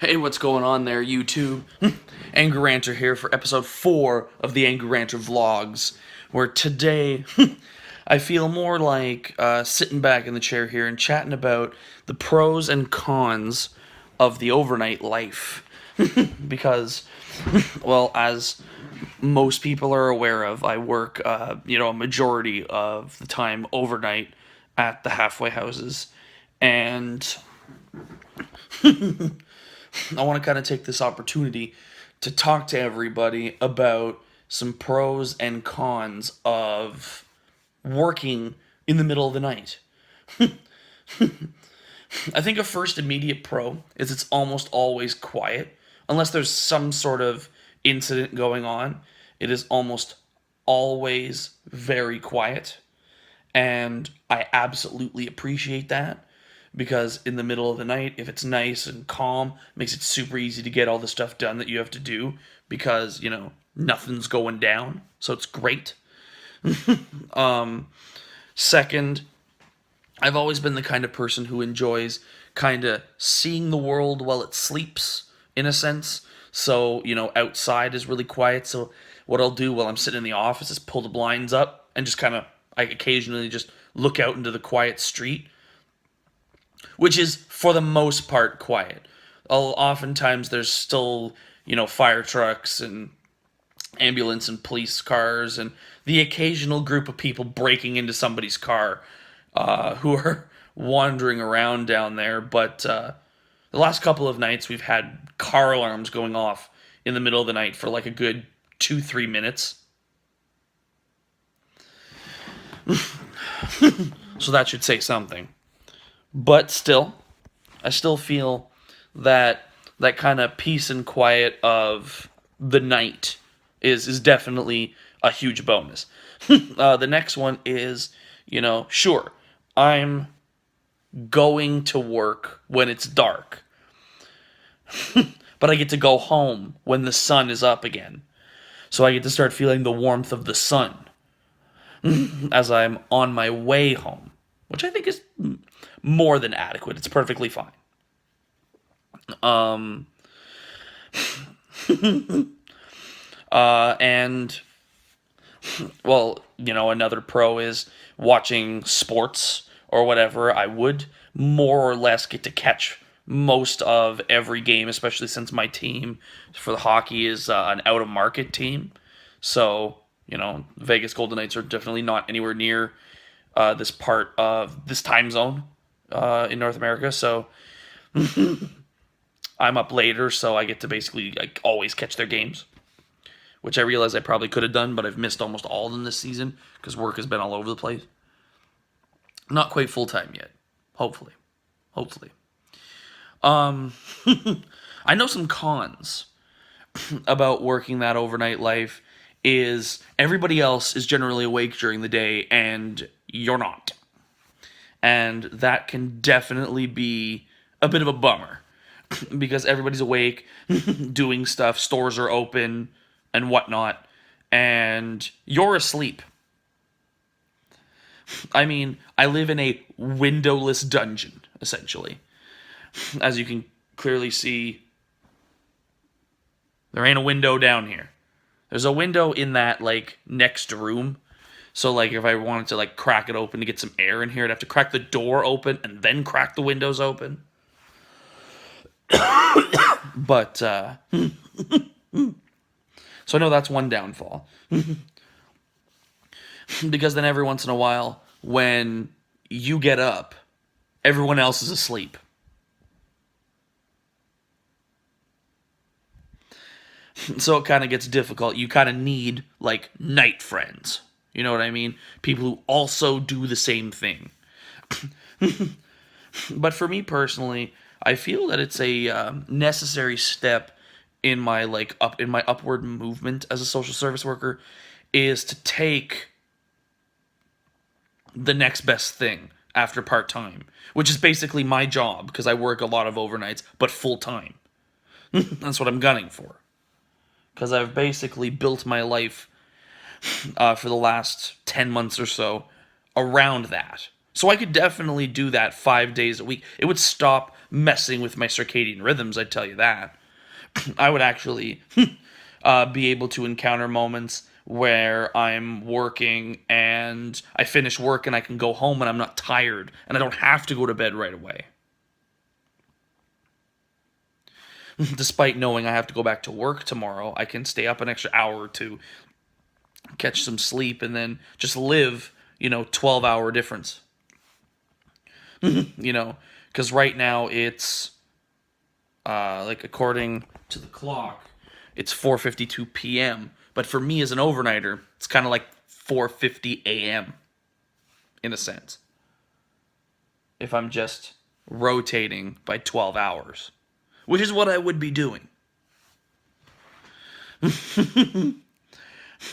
Hey, what's going on there, YouTube? Angry Ranter here for episode 4 of the Angry Ranter Vlogs, where today I feel more like sitting back in the chair here and chatting about the pros and cons of the overnight life. Because, well, as most people are aware of, I work, a majority of the time overnight at the halfway houses, and I want to kind of take this opportunity to talk to everybody about some pros and cons of working in the middle of the night. I think a first immediate pro is it's almost always quiet. Unless there's some sort of incident going on, it is almost always very quiet. And I absolutely appreciate that because in the middle of the night, if it's nice and calm, it makes it super easy to get all the stuff done that you have to do because, nothing's going down. So it's great. Second, I've always been the kind of person who enjoys kind of seeing the world while it sleeps, in a sense. So, outside is really quiet. So, what I'll do while I'm sitting in the office is pull the blinds up and just I occasionally just look out into the quiet street, which is, for the most part, quiet. Oftentimes, there's still, fire trucks and ambulance and police cars and the occasional group of people breaking into somebody's car who are wandering around down there. But the last couple of nights, we've had car alarms going off in the middle of the night for like a good 2-3 minutes. So that should say something. But still, I still feel that kind of peace and quiet of the night is definitely a huge bonus. The next one is, sure, I'm going to work when it's dark, but I get to go home when the sun is up again. So I get to start feeling the warmth of the sun as I'm on my way home, which I think is more than adequate. It's perfectly fine. And well, another pro is watching sports or whatever. I would more or less get to catch most of every game, especially since my team for the hockey is an out of market team. So, Vegas Golden Knights are definitely not anywhere near this part of this time zone in North America. So I'm up later, so I get to basically always catch their games, which I realize I probably could have done, but I've missed almost all of them this season because work has been all over the place. Not quite full time yet. Hopefully. I know some cons about working that overnight life is everybody else is generally awake during the day and you're not. And that can definitely be a bit of a bummer because everybody's awake, doing stuff, stores are open, and whatnot, and you're asleep. I mean, I live in a windowless dungeon, essentially. As you can clearly see, there ain't a window down here. There's a window in that, next room. So, if I wanted to, crack it open to get some air in here, I'd have to crack the door open and then crack the windows open. But, so I know that's one downfall. Because then every once in a while, when you get up, everyone else is asleep. So it kind of gets difficult. You kind of need, night friends. You know what I mean? People who also do the same thing. But for me personally, I feel that it's a necessary step in my upward movement as a social service worker is to take the next best thing after part-time, which is basically my job because I work a lot of overnights, but full-time. That's what I'm gunning for. Because I've basically built my life for the last 10 months or so around that. So I could definitely do that 5 days a week. It would stop messing with my circadian rhythms, I'd tell you that. I would actually be able to encounter moments where I'm working and I finish work and I can go home and I'm not tired and I don't have to go to bed right away. Despite knowing I have to go back to work tomorrow, I can stay up an extra hour or two, catch some sleep, and then just live, 12-hour difference. Because right now it's, like according to the clock, it's 4:52 p.m. But for me as an overnighter, it's kind of like 4:50 a.m. in a sense. If I'm just rotating by 12 hours, which is what I would be doing.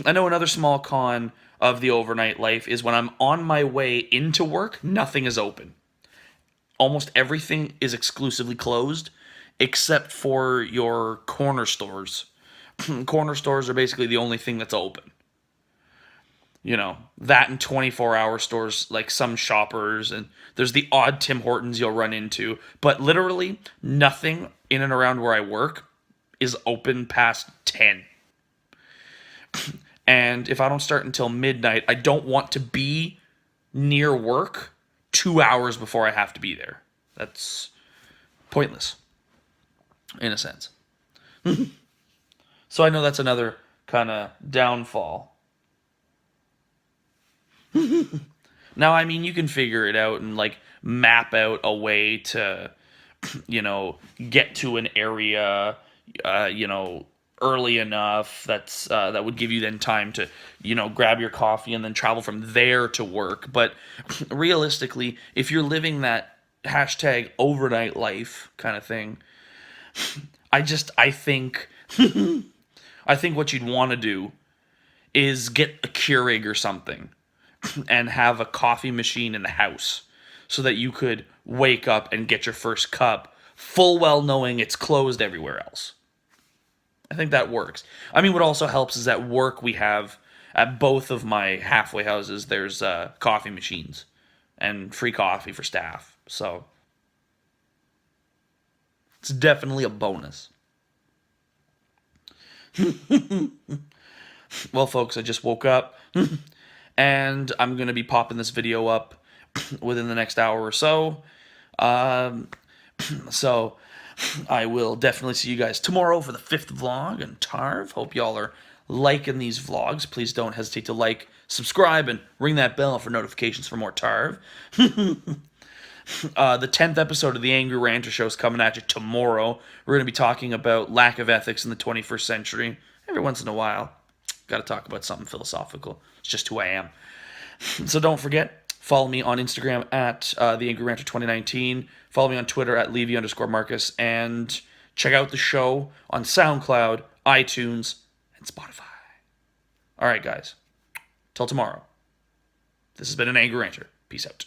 I know another small con of the overnight life is when I'm on my way into work, nothing is open. Almost everything is exclusively closed except for your corner stores. Corner stores are basically the only thing that's open. That and 24-hour stores like some Shoppers, and there's the odd Tim Hortons you'll run into. But literally nothing in and around where I work is open past 10. And if I don't start until midnight, I don't want to be near work 2 hours before I have to be there. That's pointless, in a sense. So I know that's another kind of downfall. Now, I mean, you can figure it out and like map out a way to, get to an area, early enough that would give you then time to, grab your coffee and then travel from there to work. But realistically, if you're living that hashtag overnight life kind of thing, I think I think what you'd want to do is get a Keurig or something and have a coffee machine in the house so that you could wake up and get your first cup full well knowing it's closed everywhere else. I think that works. I mean, what also helps is at work we have, at both of my halfway houses, there's coffee machines and free coffee for staff. So it's definitely a bonus. Well, folks, I just woke up and I'm going to be popping this video up within the next hour or so. So I will definitely see you guys tomorrow for the 5th vlog and Tarv. Hope y'all are liking these vlogs. Please don't hesitate to like, subscribe, and ring that bell for notifications for more Tarv. The 10th episode of the Angry Ranter Show is coming at you tomorrow. We're going to be talking about lack of ethics in the 21st century. Every once in a while, got to talk about something philosophical. It's just who I am. So don't forget, follow me on Instagram at the Angry Ranter 2019. Follow me on Twitter at Levy_Marcus. And check out the show on SoundCloud, iTunes, and Spotify. All right, guys. Till tomorrow. This has been an Angry Ranter. Peace out.